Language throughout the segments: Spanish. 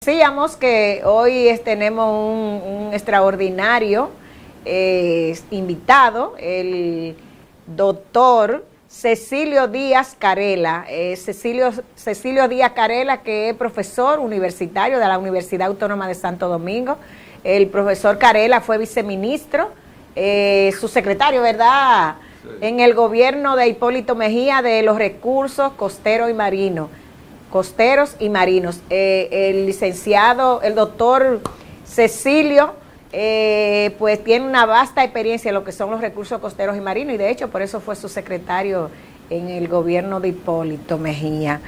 Decíamos que hoy tenemos un extraordinario invitado, el doctor Cecilio Díaz Carela. Cecilio Díaz Carela, que es profesor universitario de la Universidad Autónoma de Santo Domingo. El profesor Carela fue viceministro, su secretario, ¿verdad?, sí, en el gobierno de Hipólito Mejía, de los recursos costeros y marinos. El licenciado, el doctor Cecilio, pues tiene una vasta experiencia en lo que son los recursos costeros y marinos, y de hecho por eso fue su secretario en el gobierno de Hipólito Mejía.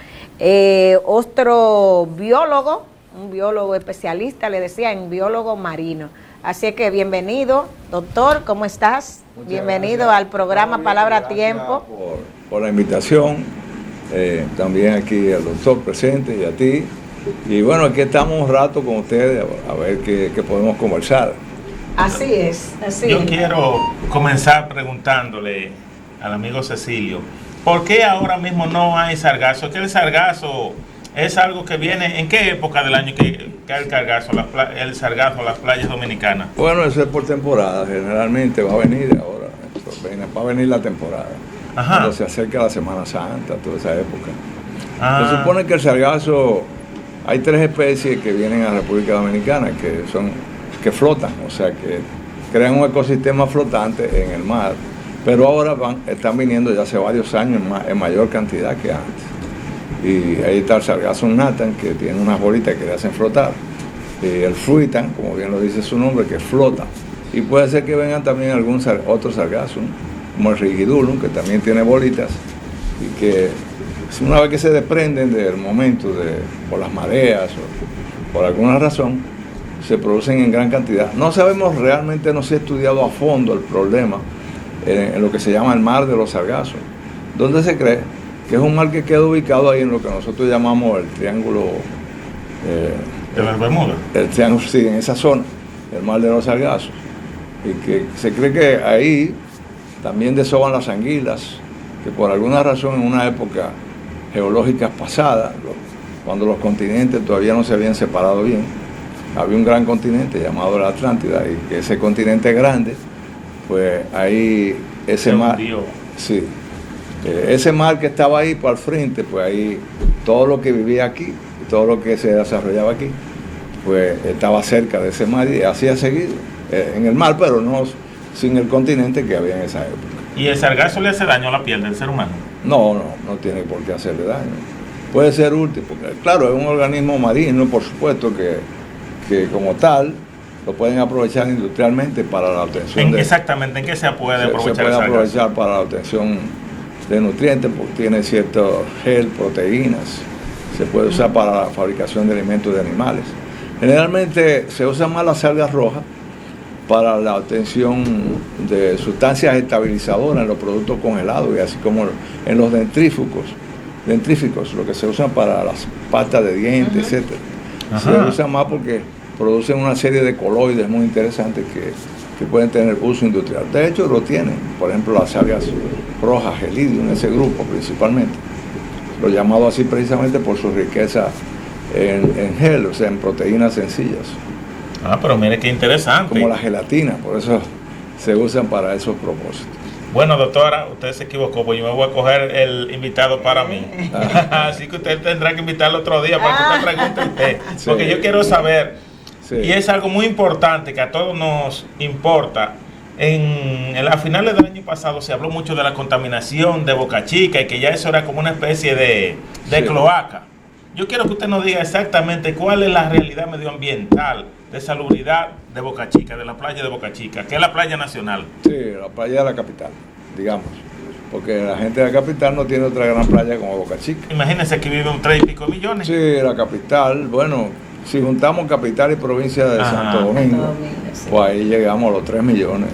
Otro biólogo, un biólogo especialista, le decía, en biólogo marino. Así que bienvenido, doctor, ¿cómo estás? Muchas bienvenido gracias. al programa Palabra a Tiempo. Por la invitación. También aquí al doctor presente y a ti. Y bueno, aquí estamos un rato con ustedes a ver qué podemos conversar. Así es, así Yo es. quiero comenzar preguntándole al amigo Cecilio, ¿por qué ahora mismo no hay sargazo? ¿Es que el sargazo es algo que viene? ¿En qué época del año que cae el sargazo a las playas dominicanas? Bueno, eso es por temporada. Generalmente va a venir ahora. Va a venir la temporada. Ajá. Cuando se acerca la Semana Santa, toda esa época. Ah. Se supone que el sargazo, hay 3 especies que vienen a República Dominicana que flotan, o sea que crean un ecosistema flotante en el mar, pero ahora están viniendo ya hace varios años en mayor cantidad que antes. Y ahí está el sargazo nathan, que tiene unas bolitas que le hacen flotar, el fruitan, como bien lo dice su nombre, que flota, y puede ser que vengan también otros sargazos, ¿no?, como el rigidulum, que también tiene bolitas, y que una vez que se desprenden del momento por las mareas o por alguna razón, se producen en gran cantidad. No sabemos realmente, no se ha estudiado a fondo el problema en lo que se llama el mar de los sargazos, donde se cree que es un mar que queda ubicado ahí en lo que nosotros llamamos el triángulo ¿De las Bermudas? El triángulo, sí, en esa zona, el mar de los sargazos, y que se cree que ahí también desoban las anguilas, que por alguna razón en una época geológica pasada, cuando los continentes todavía no se habían separado bien, había un gran continente llamado la Atlántida, y que ese continente grande, pues ahí ese mar, sí, ese mar que estaba ahí por al frente, pues ahí todo lo que vivía aquí, todo lo que se desarrollaba aquí, pues estaba cerca de ese mar y así ha seguido en el mar, pero no sin el continente que había en esa época. ¿Y el sargazo le hace daño a la piel del ser humano? No tiene por qué hacerle daño. Puede ser útil, porque claro, es un organismo marino, por supuesto, que como tal lo pueden aprovechar industrialmente para la obtención Exactamente, ¿en qué se puede aprovechar? Se puede aprovechar para la obtención de nutrientes, porque tiene cierto gel, proteínas, se puede usar para la fabricación de alimentos de animales. Generalmente se usan más las algas rojas para la obtención de sustancias estabilizadoras en los productos congelados, y así como en los dentríficos, lo que se usan para las pastas de dientes, etcétera. Se usan más porque producen una serie de coloides muy interesantes que pueden tener uso industrial. De hecho, lo tienen, por ejemplo, las algas rojas, Gelidium, ese grupo principalmente, lo llamado así precisamente por su riqueza en gel, o sea, en proteínas sencillas. Pero mire qué interesante. Como la gelatina, por eso se usan para esos propósitos. Bueno, doctora, usted se equivocó, pues yo me voy a coger el invitado para mí. Así que usted tendrá que invitarlo otro día para que usted pregunte a usted. Sí. Porque yo quiero saber, sí, y es algo muy importante que a todos nos importa. En las finales del año pasado se habló mucho de la contaminación de Boca Chica y que ya eso era como una especie de sí, cloaca. Yo quiero que usted nos diga exactamente cuál es la realidad medioambiental de salubridad de Boca Chica, de la playa de Boca Chica, que es la playa nacional. Sí, la playa de la capital, digamos, porque la gente de la capital no tiene otra gran playa como Boca Chica. Imagínense que viven 3 y pico millones. Sí, la capital, bueno, si juntamos capital y provincia de Santo Domingo, sí, pues ahí llegamos a los 3 millones.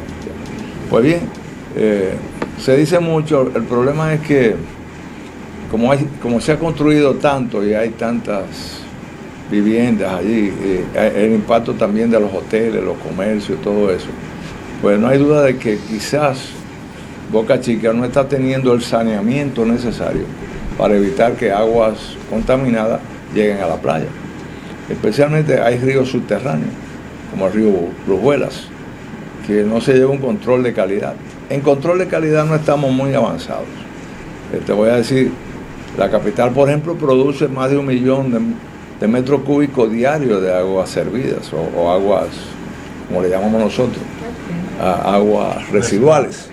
Pues bien, se dice mucho, el problema es que como se ha construido tanto y hay tantas viviendas allí, el impacto también de los hoteles, los comercios, todo eso, pues no hay duda de que quizás Boca Chica no está teniendo el saneamiento necesario para evitar que aguas contaminadas lleguen a la playa. Especialmente hay ríos subterráneos, como el río Brujuelas, que no se lleva un control de calidad. En control de calidad no estamos muy avanzados. Te voy a decir, la capital, por ejemplo, produce más de 1 millón de metros cúbicos diarios de aguas servidas o aguas, como le llamamos nosotros, aguas residuales.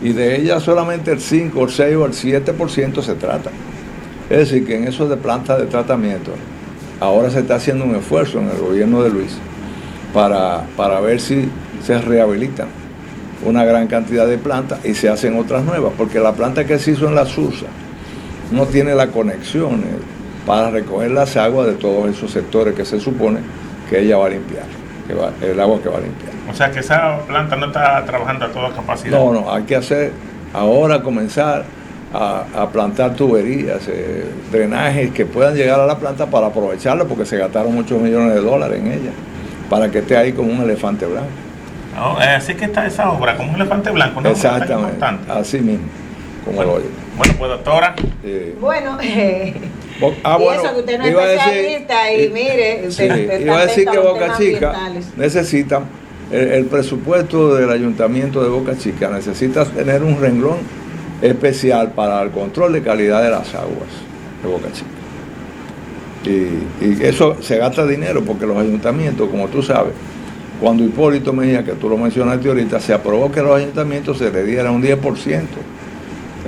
Y de ellas solamente el 5, el 6 o el 7% se trata. Es decir, que en eso de plantas de tratamiento, ahora se está haciendo un esfuerzo en el gobierno de Luis para ver si se rehabilitan una gran cantidad de plantas y se hacen otras nuevas, porque la planta que se hizo en la Sursa no tiene la conexión para recoger las aguas de todos esos sectores que se supone que ella va a limpiar, el agua que va a limpiar. O sea que esa planta no está trabajando a toda capacidad. No, hay que hacer ahora, comenzar a plantar tuberías, drenajes que puedan llegar a la planta para aprovecharla, porque se gastaron muchos millones de dólares en ella, para que esté ahí como un elefante blanco. No, así que está esa obra, como un elefante blanco, ¿no? Exactamente, así mismo, como lo oye. Bueno, pues doctora. Bueno, bueno, y eso que usted no es especialista y mire, usted iba a decir que Boca Chica necesita, el presupuesto del ayuntamiento de Boca Chica necesita tener un renglón especial para el control de calidad de las aguas de Boca Chica. Y eso se gasta dinero porque los ayuntamientos, como tú sabes, cuando Hipólito Mejía, que tú lo mencionaste ahorita, se aprobó que a los ayuntamientos se le diera un 10%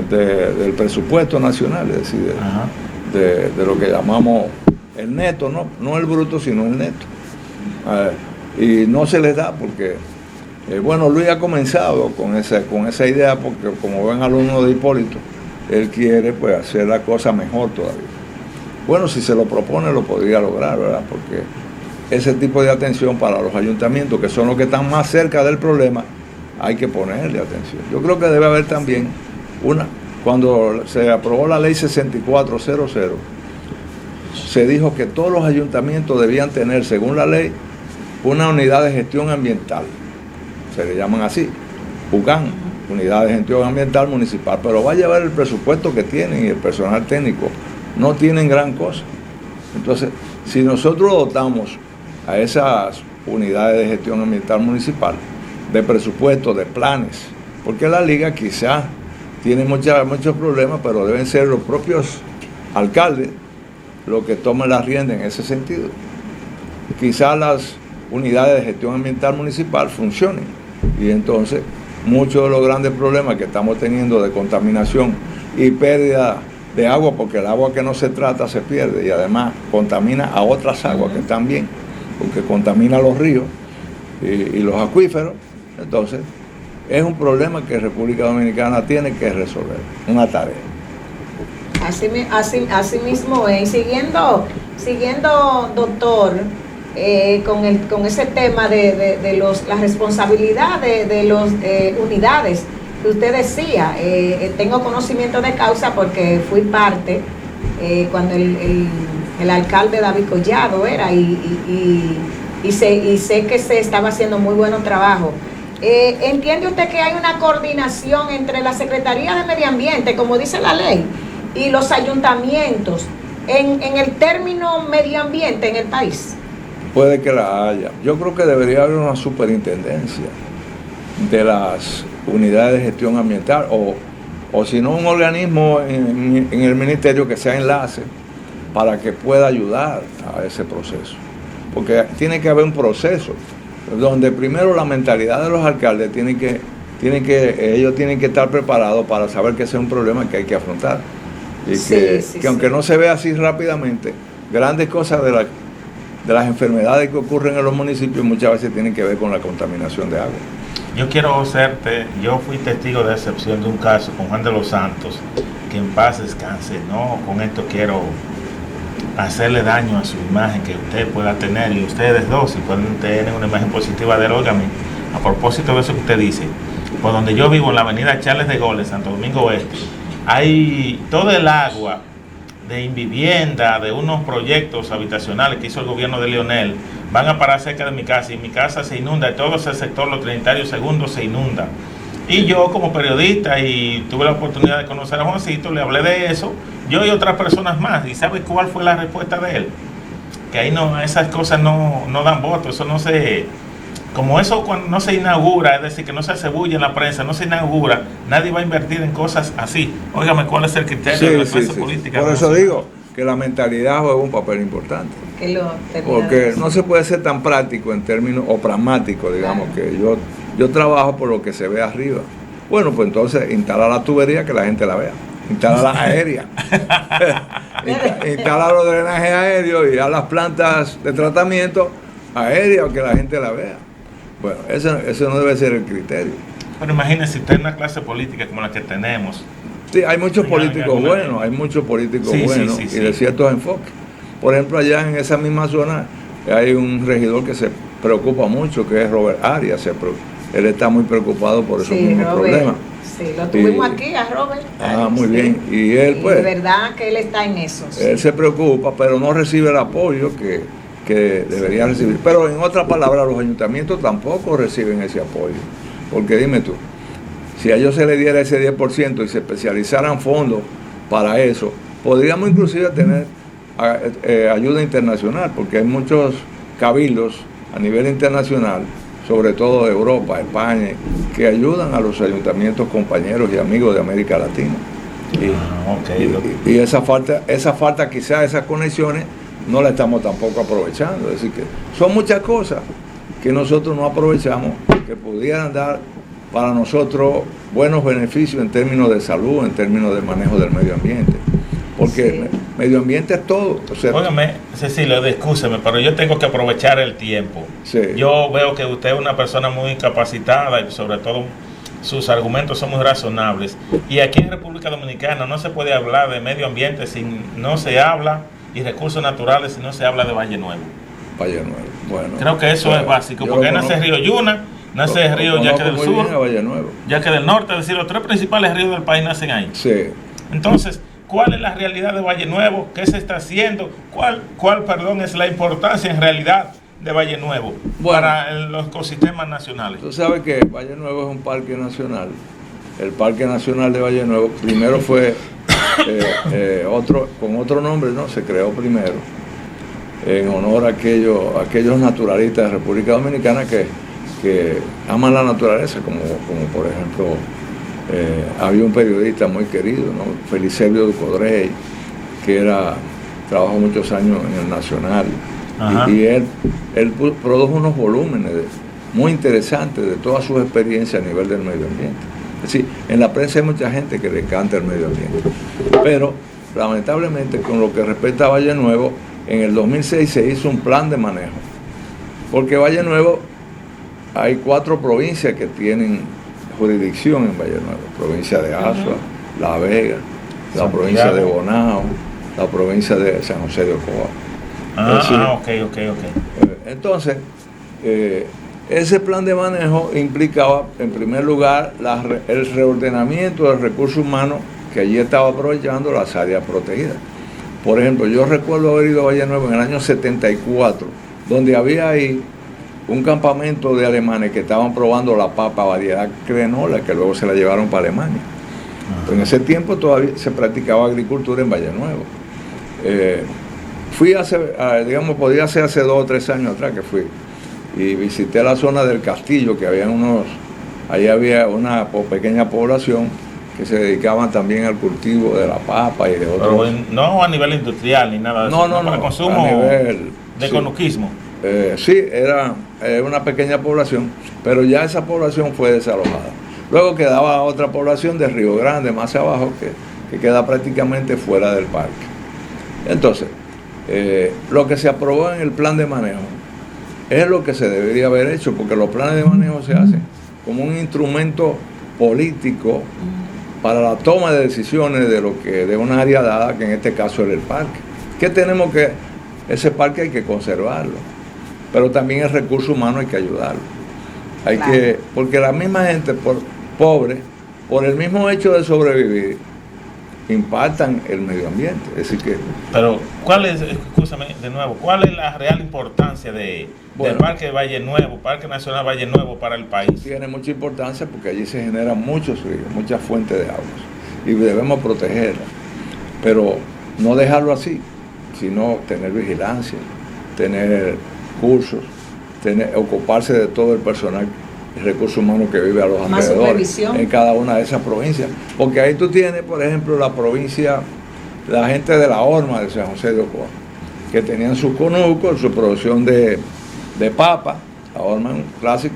del presupuesto nacional, es decir, de lo que llamamos el neto, no el bruto, sino el neto. Y no se les da porque, bueno, Luis ha comenzado con esa idea, porque como ven alumno de Hipólito, él quiere pues hacer la cosa mejor todavía. Bueno, si se lo propone lo podría lograr, ¿verdad? Porque ese tipo de atención para los ayuntamientos, que son los que están más cerca del problema, hay que ponerle atención. Yo creo que debe haber también cuando se aprobó la ley 6400, se dijo que todos los ayuntamientos debían tener, según la ley, una unidad de gestión ambiental. Se le llaman así, UGAN, unidad de gestión ambiental municipal, pero va a llevar el presupuesto que tienen y el personal técnico. No tienen gran cosa. Entonces, si nosotros dotamos a esas unidades de gestión ambiental municipal de presupuesto, de planes, porque la liga quizás tiene muchos problemas, pero deben ser los propios alcaldes los que tomen la rienda en ese sentido. Quizás las unidades de gestión ambiental municipal funcionen y entonces muchos de los grandes problemas que estamos teniendo de contaminación y pérdida de agua, porque el agua que no se trata se pierde y además contamina a otras aguas que están bien, porque contamina los ríos y los acuíferos. Entonces es un problema que República Dominicana tiene que resolver, una tarea. Así mismo es. Siguiendo, doctor, con ese tema de la responsabilidad de las unidades que usted decía, tengo conocimiento de causa porque fui parte cuando el alcalde David Collado era y sé que se estaba haciendo muy buen trabajo. ¿Entiende usted que hay una coordinación entre la Secretaría de Medio Ambiente, como dice la ley, y los ayuntamientos en el término medio ambiente en el país? Puede que la haya. Yo creo que debería haber una superintendencia de las unidades de gestión ambiental o si no un organismo en el ministerio que sea enlace para que pueda ayudar a ese proceso. Porque tiene que haber un proceso donde primero la mentalidad de los alcaldes ellos tienen que estar preparados para saber que ese es un problema que hay que afrontar. Y que aunque no se vea así rápidamente, grandes cosas de las enfermedades que ocurren en los municipios muchas veces tienen que ver con la contaminación de agua. Yo fui testigo de excepción de un caso con Juan de los Santos, que en paz descanse. No con esto quiero hacerle daño a su imagen que usted pueda tener, y ustedes dos, si pueden tener una imagen positiva de él. Óigame, a propósito de eso que usted dice, por donde yo vivo, en la avenida Charles de Gaulle, Santo Domingo Oeste, hay todo el agua de vivienda, de unos proyectos habitacionales que hizo el gobierno de Leonel, van a parar cerca de mi casa y mi casa se inunda, y todo ese sector, los Trinitarios Segundos, se inunda. Y yo como periodista, y tuve la oportunidad de conocer a Juancito, le hablé de eso, yo y otras personas más, y ¿sabe cuál fue la respuesta de él? que ahí no, esas cosas no dan voto, eso no se... Como eso cuando no se inaugura, es decir, que no se hace bulla en la prensa, no se inaugura, nadie va a invertir en cosas así. Óigame, ¿cuál es el criterio de la clase política? Por eso digo que la mentalidad juega un papel importante. Porque no se puede ser tan práctico en términos, o pragmático, digamos, que yo trabajo por lo que se ve arriba. Bueno, pues entonces instala la tubería que la gente la vea. Instala las aéreas. Instala los drenajes aéreos y a las plantas de tratamiento aéreas que la gente la vea. Bueno, eso no debe ser el criterio. Pero imagínese usted en una clase política como la que tenemos. Sí, hay muchos políticos buenos, y de ciertos enfoques. Por ejemplo, allá en esa misma zona hay un regidor que se preocupa mucho, que es Robert Arias. Él está muy preocupado por esos mismos problemas. Sí, lo tuvimos aquí a Robert. Muy bien. Y él, pues, de verdad que él está en eso. Él se preocupa, pero no recibe el apoyo que debería recibir. Pero en otras palabras, los ayuntamientos tampoco reciben ese apoyo. Porque dime tú, si a ellos se les diera ese 10% y se especializaran fondos para eso, podríamos inclusive tener ayuda internacional, porque hay muchos cabildos a nivel internacional, sobre todo de Europa, España, que ayudan a los ayuntamientos compañeros y amigos de América Latina. Y esa falta quizás, esas conexiones, no la estamos tampoco aprovechando. Es decir, que son muchas cosas que nosotros no aprovechamos, que pudieran dar para nosotros buenos beneficios en términos de salud, en términos de manejo del medio ambiente. Porque medio ambiente es todo. Óigame, Cecilio, excúseme, pero yo tengo que aprovechar el tiempo. Sí. Yo veo que usted es una persona muy capacitada y sobre todo sus argumentos son muy razonables. Y aquí en República Dominicana no se puede hablar de medio ambiente si no se habla, y recursos naturales si no se habla de Valle Nuevo. Valle Nuevo, bueno. Creo que eso es básico, porque nace el río Yuna, nace el río Yaque del Sur, Yaque del Norte, es decir, los tres principales ríos del país nacen ahí. Sí. Entonces, ¿cuál es la realidad de Valle Nuevo? ¿Qué se está haciendo? ¿Cuál es la importancia en realidad de Valle Nuevo para los ecosistemas nacionales? Tú sabes que Valle Nuevo es un parque nacional. El Parque Nacional de Valle Nuevo primero fue con otro nombre, ¿no? Se creó primero en honor a aquellos naturalistas de República Dominicana que aman la naturaleza, como por ejemplo había un periodista muy querido, ¿no? Felicelio Ducodrey, que trabajó muchos años en el Nacional, y él produjo unos volúmenes muy interesantes de todas sus experiencias a nivel del medio ambiente. Es decir, en la prensa hay mucha gente que le encanta el medio ambiente, pero lamentablemente con lo que respecta a Valle Nuevo, en el 2006 se hizo un plan de manejo, porque Valle Nuevo hay 4 provincias que tienen jurisdicción en Valle Nuevo: provincia de Azua, La Vega, la provincia de Bonao, la provincia de San José de Ocoa. Ok. Entonces, ese plan de manejo implicaba, en primer lugar, el reordenamiento del recurso humano que allí estaba aprovechando las áreas protegidas. Por ejemplo, yo recuerdo haber ido a Valle Nuevo en el año 74, donde había ahí un campamento de alemanes que estaban probando la papa variedad crenola, que luego se la llevaron para Alemania. En ese tiempo todavía se practicaba agricultura en Valle Nuevo. Fui podía ser hace 2 o 3 años atrás que fui, y visité la zona del castillo, que ahí había una pequeña población que se dedicaban también al cultivo de la papa y de otros. Pero no a nivel industrial ni nada de eso, no para consumo de conuquismo. Sí, era una pequeña población, pero ya esa población fue desalojada. Luego quedaba otra población de Río Grande, más abajo, que queda prácticamente fuera del parque. Entonces, lo que se aprobó en el plan de manejo es lo que se debería haber hecho, porque los planes de manejo se hacen como un instrumento político para la toma de decisiones de una área dada, que en este caso era el parque. Ese parque hay que conservarlo, pero también el recurso humano hay que ayudarlo. Porque la misma gente pobre, por el mismo hecho de sobrevivir, impactan el medio ambiente. Es decir que... Pero, ¿cuál es la real importancia del Parque de Valle Nuevo, Parque Nacional Valle Nuevo para el país? Tiene mucha importancia porque allí se generan muchos ríos, muchas fuentes de aguas, y debemos protegerlas, pero no dejarlo así, sino tener vigilancia, tener cursos, ocuparse de todo el personal y recursos humanos que vive a los alrededores en cada una de esas provincias. Porque ahí tú tienes, por ejemplo, la provincia, la gente de la horma de San José de Ocoa, que tenían sus conucos, su producción de papa, la horma es un clásico.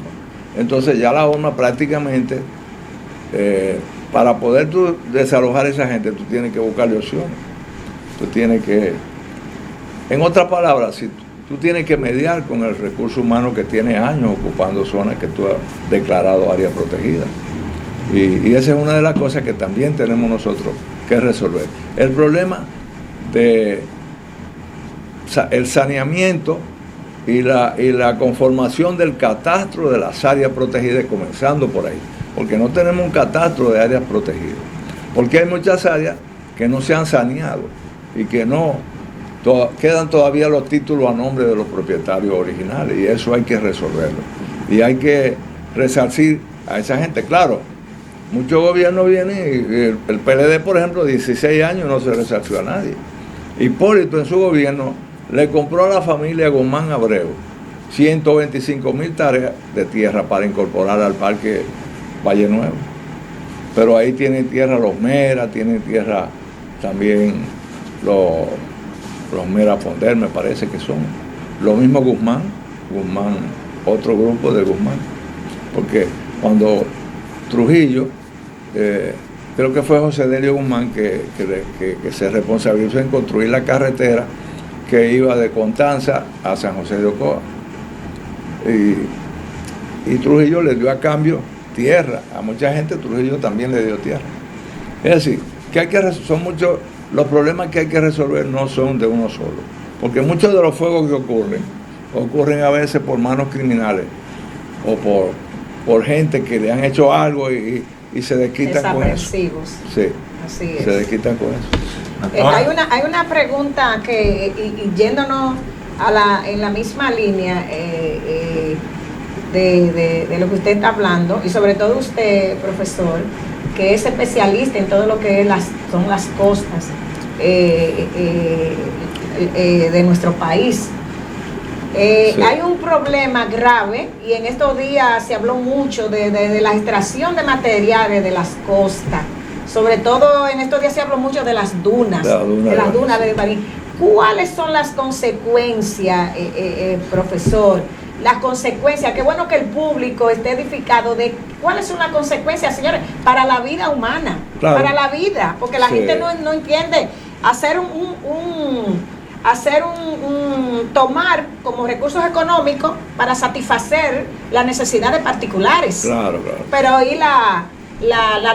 Entonces ya la horma prácticamente, para poder tú desalojar a esa gente, tú tienes que buscarle opciones. Tú tienes que, en otras palabras, si tú tienes que mediar con el recurso humano que tiene años ocupando zonas que tú has declarado áreas protegidas. Y esa es una de las cosas que también tenemos nosotros que resolver. El problema de el saneamiento y la conformación del catastro de las áreas protegidas, comenzando por ahí, porque no tenemos un catastro de áreas protegidas, porque hay muchas áreas que no se han saneado y que quedan todavía los títulos a nombre de los propietarios originales, y eso hay que resolverlo. Y hay que resarcir a esa gente. Claro, muchos gobiernos vienen y el PLD, por ejemplo, 16 años no se resarció a nadie. Hipólito en su gobierno le compró a la familia Guzmán Abreu 125,000 tareas de tierra para incorporar al Parque Valle Nuevo. Pero ahí tienen tierra los Mera, tienen tierra también los Mera Fonder, me parece que son. Lo mismo Guzmán, otro grupo de Guzmán. Porque cuando Trujillo, creo que fue José Delio Guzmán que se responsabilizó en construir la carretera que iba de Constanza a San José de Ocoa. Y Trujillo le dio a cambio tierra. A mucha gente Trujillo también le dio tierra. Es decir, que son muchos, los problemas que hay que resolver no son de uno solo. Porque muchos de los fuegos que ocurren a veces por manos criminales o por gente que le han hecho algo y se desquitan con eso. Sí, así es. Se desquitan con eso. Hay una pregunta que, y yéndonos en la misma línea de lo que usted está hablando, y sobre todo usted, profesor, que es especialista en todo lo que son las costas de nuestro país. Sí. Hay un problema grave, y en estos días se habló mucho de la extracción de materiales de las costas. Sobre todo en estos días se habló mucho de las dunas, de Baní. ¿Cuáles son las consecuencias, profesor? Las consecuencias, qué bueno que el público esté edificado de cuáles son las consecuencias, señores, para la vida humana, claro, para la vida, porque la gente no entiende tomar como recursos económicos para satisfacer las necesidades particulares. Claro. Pero ahí la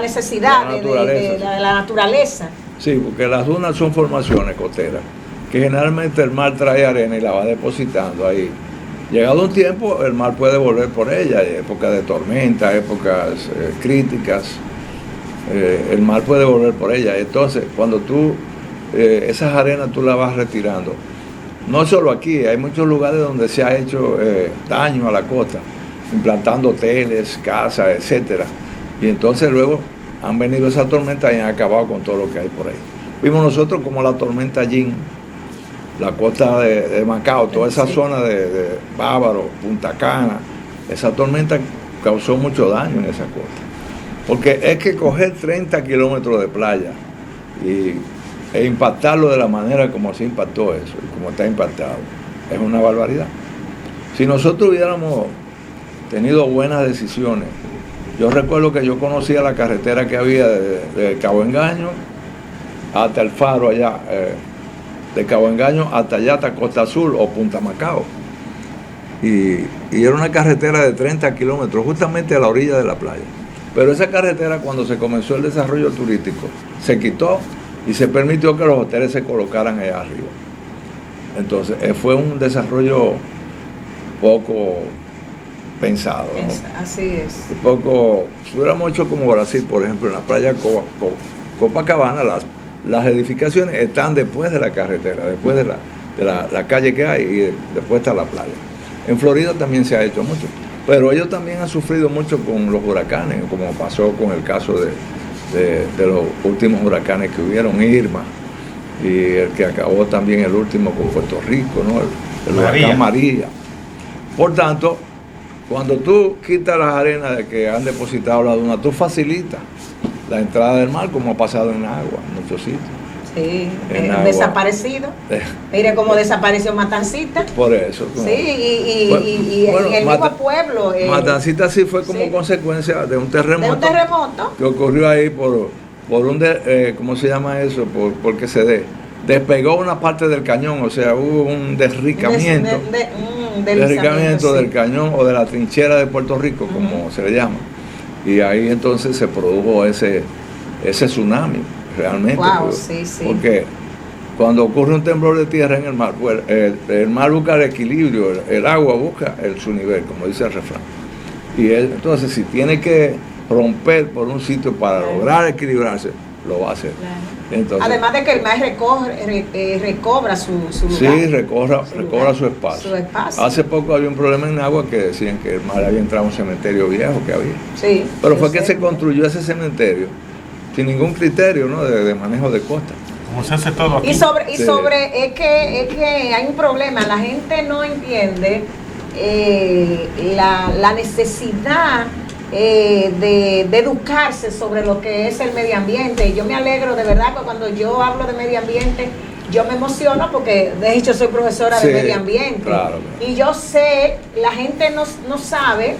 necesidad de la naturaleza. Sí, porque las dunas son formaciones costeras, que generalmente el mar trae arena y la va depositando ahí. Llegado un tiempo, el mar puede volver por ella, épocas de tormenta, épocas críticas, el mar puede volver por ella. Entonces, cuando tú esas arenas tú las vas retirando, no solo aquí, hay muchos lugares donde se ha hecho daño a la costa, implantando hoteles, casas, etcétera. Y entonces luego han venido esas tormentas y han acabado con todo lo que hay por ahí. Vimos nosotros como la tormenta Jean, la costa de Macao, toda esa zona de Bávaro, Punta Cana, esa tormenta causó mucho daño en esa costa. Porque es que coger 30 kilómetros de playa e impactarlo de la manera como se impactó eso, y como está impactado, es una barbaridad. Si nosotros hubiéramos tenido buenas decisiones, yo recuerdo que yo conocía la carretera que había de Cabo Engaño hasta el faro allá, de Cabo Engaño hasta allá, hasta Costa Azul o Punta Macao. Y era una carretera de 30 kilómetros, justamente a la orilla de la playa. Pero esa carretera, cuando se comenzó el desarrollo turístico, se quitó y se permitió que los hoteles se colocaran allá arriba. Entonces, fue un desarrollo poco pensado, ¿no? Así es. Si hubiéramos hecho como Brasil, por ejemplo, en la playa Copacabana, las edificaciones están después de la carretera, después de la calle que hay, y después está la playa. En Florida también se ha hecho mucho, pero ellos también han sufrido mucho con los huracanes, como pasó con el caso de los últimos huracanes que hubieron, Irma, y el que acabó también el último con Puerto Rico, ¿no? el huracán María. Por tanto, cuando tú quitas las arenas de que han depositado la duna, tú facilitas la entrada del mar, como ha pasado en agua en muchos sitios. Sí, desaparecido. Mire cómo desapareció Matancita. Por eso. Sí, y el mismo pueblo. Matancita sí fue como consecuencia de un terremoto. De un terremoto. Que ocurrió ahí por un, ¿cómo se llama eso? Porque se despegó una parte del cañón, o sea, hubo un derricamiento. Derricamiento del cañón o de la trinchera de Puerto Rico, como se le llama. Y ahí entonces se produjo ese tsunami. Realmente, wow, sí. Porque cuando ocurre un temblor de tierra en el mar, pues el mar busca el equilibrio, el agua busca su nivel, como dice el refrán. Y entonces, si tiene que romper por un sitio para lograr equilibrarse, lo va a hacer. Claro. Entonces, además de que el mar recobra su lugar. Sí, recobra su espacio. Hace poco había un problema en agua que decían que el mar había entrado a un cementerio viejo que había. Sí. Pero fue que se construyó ese cementerio sin ningún criterio, ¿no? de manejo de costa. Como se hace todo aquí. Es que hay un problema, la gente no entiende la necesidad de educarse sobre lo que es el medio ambiente. Yo me alegro de verdad que cuando yo hablo de medio ambiente, yo me emociono porque de hecho soy profesora de medio ambiente. Claro. Y yo sé, la gente no sabe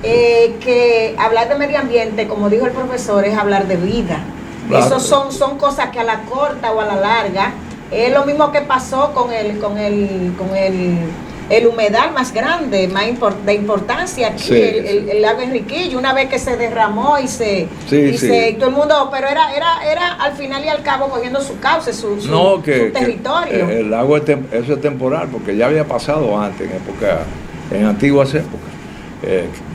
que hablar de medio ambiente, como dijo el profesor, es hablar de vida. Claro. Eso son cosas que a la corta o a la larga, es lo mismo que pasó con el humedal más grande, de importancia aquí, el lago Enriquillo, una vez que se derramó y todo el mundo, pero era al final y al cabo cogiendo su cauce, su territorio. El lago eso es temporal, porque ya había pasado antes, en antiguas épocas.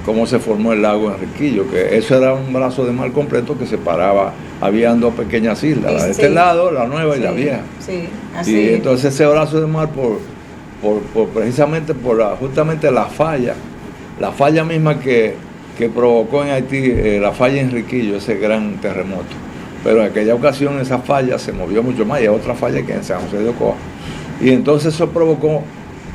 Cómo se formó el lago Enriquillo, que eso era un brazo de mar completo que separaba, habían dos pequeñas islas, la de este lado, la nueva y la vieja. Sí, así. Y entonces ese brazo de mar precisamente justamente la falla misma que provocó en Haití, la falla Enriquillo, ese gran terremoto. Pero en aquella ocasión esa falla se movió mucho más, y hay otra falla que en San José de Ocoa. Y entonces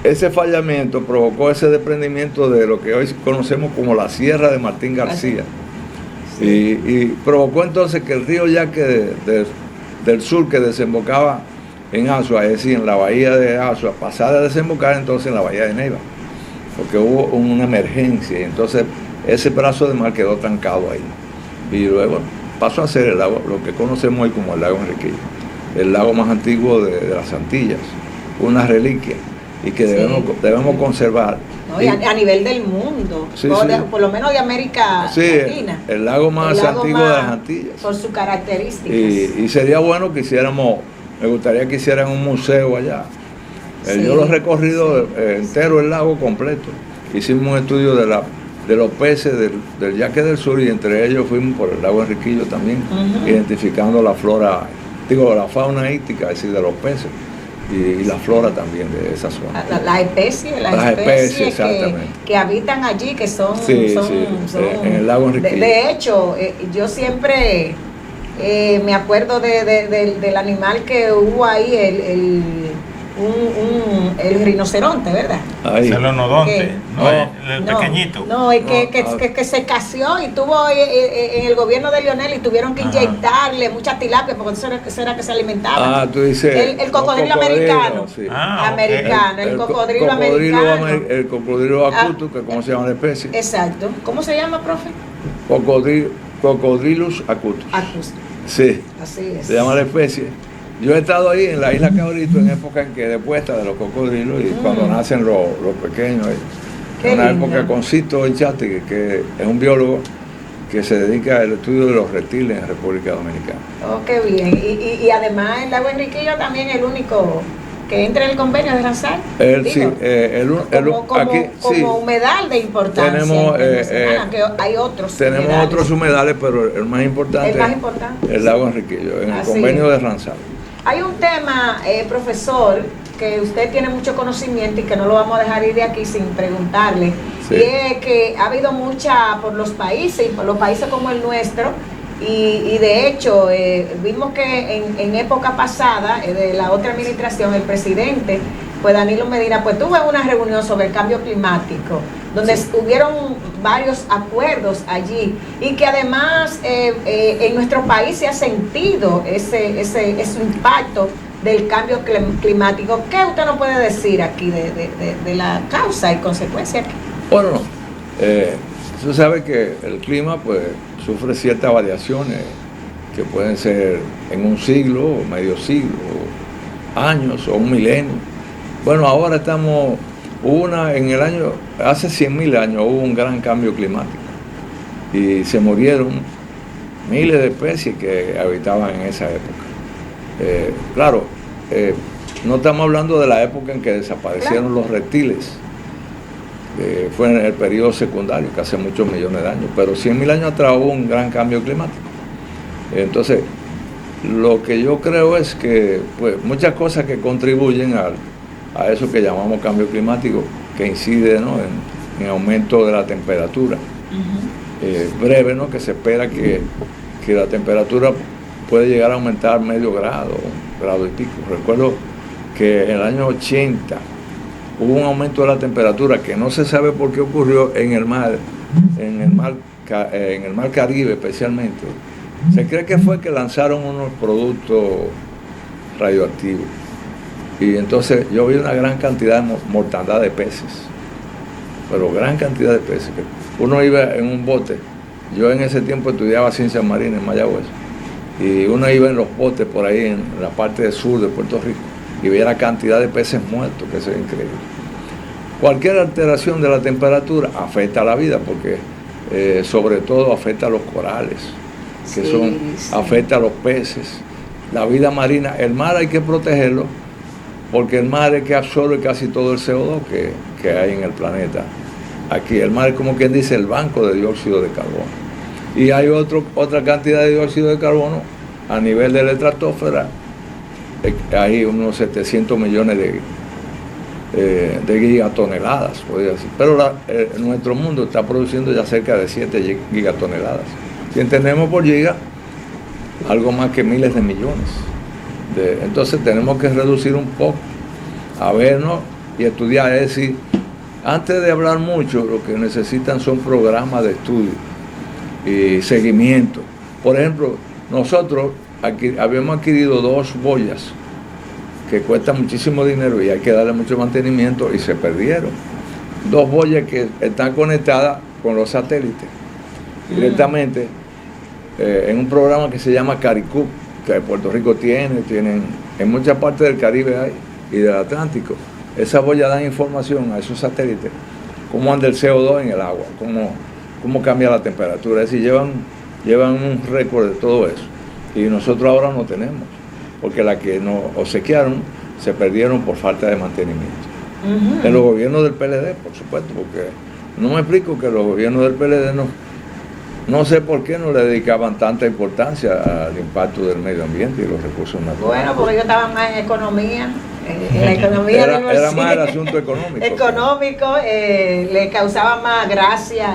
ese fallamiento provocó ese desprendimiento de lo que hoy conocemos como la Sierra de Martín García. Y provocó entonces que el río Yaque del sur, que desembocaba en Azua, es decir, en la bahía de Azua, pasara a desembocar entonces en la bahía de Neiva, porque hubo una emergencia, y entonces ese brazo de mar quedó trancado ahí. Y luego pasó a ser el lago, lo que conocemos hoy como el lago Enriquillo, el lago más antiguo de las Antillas, una reliquia, y que debemos conservar. No, y a nivel del mundo, por lo menos de América Latina. El lago más antiguo de las Antillas. Por sus características. Y sería bueno que me gustaría que hicieran un museo allá. Yo lo he recorrido entero, el lago completo. Hicimos un estudio de los peces del Yaque del Sur, y entre ellos fuimos por el lago Enriquillo también, identificando la fauna íctica, es decir, de los peces. Y la flora también de esa zona. Las especies que habitan allí, que son en el lago Enriquillo. De hecho, yo siempre me acuerdo del animal que hubo ahí, el rinoceronte, ¿verdad? El cenodonte, el pequeñito. No, que se casió y tuvo en el gobierno de Lionel, y tuvieron que inyectarle mucha tilapia, porque eso era que se alimentaba. Tú dices el cocodrilo americano. Sí. El cocodrilo americano. El cocodrilo acutus, que ¿cómo se llama la especie? Exacto. ¿Cómo se llama, profe? Cocodrilus acutus. Sí. Así es. Se llama la especie. Yo he estado ahí en la isla Cabrito en época en que de puesta de los cocodrilos, y cuando nacen los pequeños. Una época con Cito Enchate, que es un biólogo que se dedica al estudio de los reptiles en República Dominicana. Oh, qué bien. Y además el lago Enriquillo también es el único que entra en el convenio de Ramsar. Como humedal de importancia. Tenemos, que hay otros. Tenemos otros humedales, pero el más importante, es el lago Enriquillo, en el convenio de Ramsar. Hay un tema, profesor, que usted tiene mucho conocimiento y que no lo vamos a dejar ir de aquí sin preguntarle, y es que ha habido mucha por los países como el nuestro, y de hecho vimos que en época pasada de la otra administración el presidente Pues Danilo Medina, pues tuve una reunión sobre el cambio climático, donde hubieron varios acuerdos allí y que además en nuestro país se ha sentido ese impacto del cambio climático. ¿Qué usted nos puede decir aquí de la causa y consecuencia? Bueno, usted sabe que el clima pues sufre ciertas variaciones que pueden ser en un siglo, medio siglo, años o un milenio. Bueno, ahora hace 100.000 años hubo un gran cambio climático y se murieron miles de especies que habitaban en esa época. Claro, no estamos hablando de la época en que desaparecieron los reptiles, fue en el periodo secundario, que hace muchos millones de años, pero 100.000 años atrás hubo un gran cambio climático. Entonces, lo que yo creo es que pues, muchas cosas que contribuyen a eso que llamamos cambio climático, que incide, ¿no?, en aumento de la temperatura breve, ¿no?, que se espera que la temperatura puede llegar a aumentar medio grado, un grado y pico. Recuerdo que en el año 80 hubo un aumento de la temperatura que no se sabe por qué ocurrió en el mar Caribe especialmente. Se cree que fue que lanzaron unos productos radioactivos. Y entonces yo vi una gran cantidad de mortandad de peces, pero gran cantidad de peces. Uno iba en un bote, yo en ese tiempo estudiaba ciencias marinas en Mayagüez, y uno iba en los botes por ahí en la parte sur de Puerto Rico y veía la cantidad de peces muertos, que eso es increíble. Cualquier alteración de la temperatura afecta a la vida, porque sobre todo afecta a los corales, que afecta a los peces, la vida marina. El mar hay que protegerlo, porque el mar es que absorbe casi todo el CO2 que hay en el planeta. Aquí el mar es, como quien dice, el banco de dióxido de carbono. Y hay otra cantidad de dióxido de carbono a nivel de la estratosfera. Hay unos 700 millones de gigatoneladas, podría decir. Pero nuestro mundo está produciendo ya cerca de 7 gigatoneladas. Si entendemos por giga, algo más que miles de millones. Entonces tenemos que reducir un poco, a vernos y estudiar. Es decir, antes de hablar mucho, lo que necesitan son programas de estudio y seguimiento. Por ejemplo, nosotros habíamos adquirido 2 boyas que cuestan muchísimo dinero y hay que darle mucho mantenimiento, y se perdieron. 2 boyas que están conectadas con los satélites directamente en un programa que se llama CARICUB, que Puerto Rico tienen en muchas partes del Caribe hay, y del Atlántico. Esas boyas dan información a esos satélites, cómo anda el CO2 en el agua, cómo cambia la temperatura. Es decir, llevan un récord de todo eso. Y nosotros ahora no tenemos, porque las que nos obsequiaron se perdieron por falta de mantenimiento. En los gobiernos del PLD, por supuesto, porque no me explico que los gobiernos del PLD no sé por qué no le dedicaban tanta importancia al impacto del medio ambiente y los recursos naturales. Bueno, porque ellos estaban más en economía. La economía era más el asunto económico. Le causaba más gracia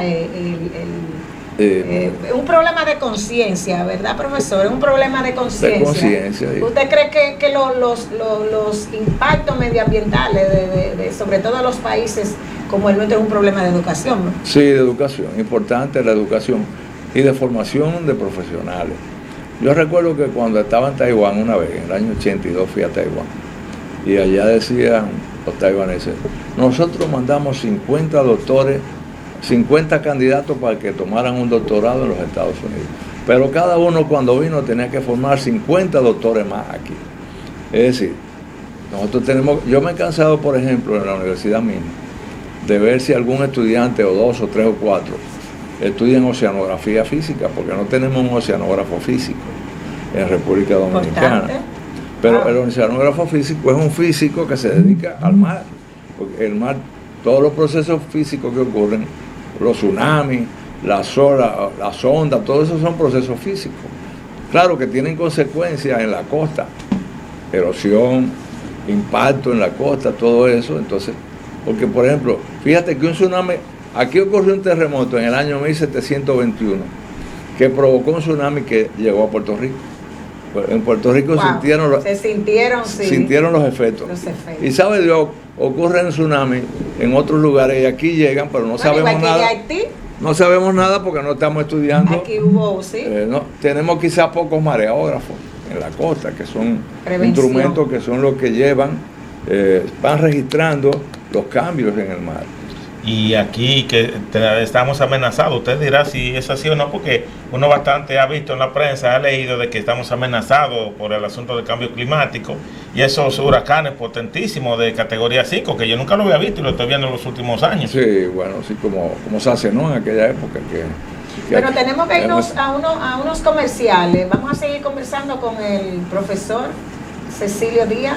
un problema de conciencia, ¿verdad, profesor? Un problema de conciencia. De conciencia. ¿Usted cree que los impactos medioambientales, sobre todo en los países como el nuestro, es un problema de educación, ¿no? Sí, de educación. Importante la educación y de formación de profesionales. Yo recuerdo que cuando estaba en Taiwán una vez, en el año 82 fui a Taiwán, y allá decían los taiwaneses, nosotros mandamos 50 doctores, 50 candidatos para que tomaran un doctorado en los Estados Unidos. Pero cada uno cuando vino tenía que formar 50 doctores más aquí. Es decir, nosotros yo me he cansado, por ejemplo, en la universidad misma, de ver si algún estudiante, o 2 o 3 o 4, estudian oceanografía física, porque no tenemos un oceanógrafo físico en República Dominicana. Pero el oceanógrafo físico es un físico que se dedica al mar, porque el mar, todos los procesos físicos que ocurren, los tsunamis, las ondas, todo eso son procesos físicos. Claro que tienen consecuencias en la costa, erosión, impacto en la costa, todo eso. Entonces, porque por ejemplo, fíjate que un tsunami, aquí ocurrió un terremoto en el año 1721 que provocó un tsunami que llegó a Puerto Rico. En Puerto Rico sintieron los efectos. Y sabe Dios, ocurren tsunamis en otros lugares y aquí llegan, pero no sabemos nada. No sabemos nada porque no estamos estudiando. Aquí hubo, sí. Tenemos quizás pocos mareógrafos en la costa, que son instrumentos que son los que llevan, van registrando los cambios en el mar. Y aquí que estamos amenazados, usted dirá si es así o no, porque uno bastante ha visto en la prensa, ha leído de que estamos amenazados por el asunto del cambio climático y esos huracanes potentísimos de categoría 5, que yo nunca lo había visto y lo estoy viendo en los últimos años. Sí, bueno, sí, como se hace, ¿no? En aquella época Pero tenemos que irnos a unos comerciales. Vamos a seguir conversando con el profesor Cecilio Díaz.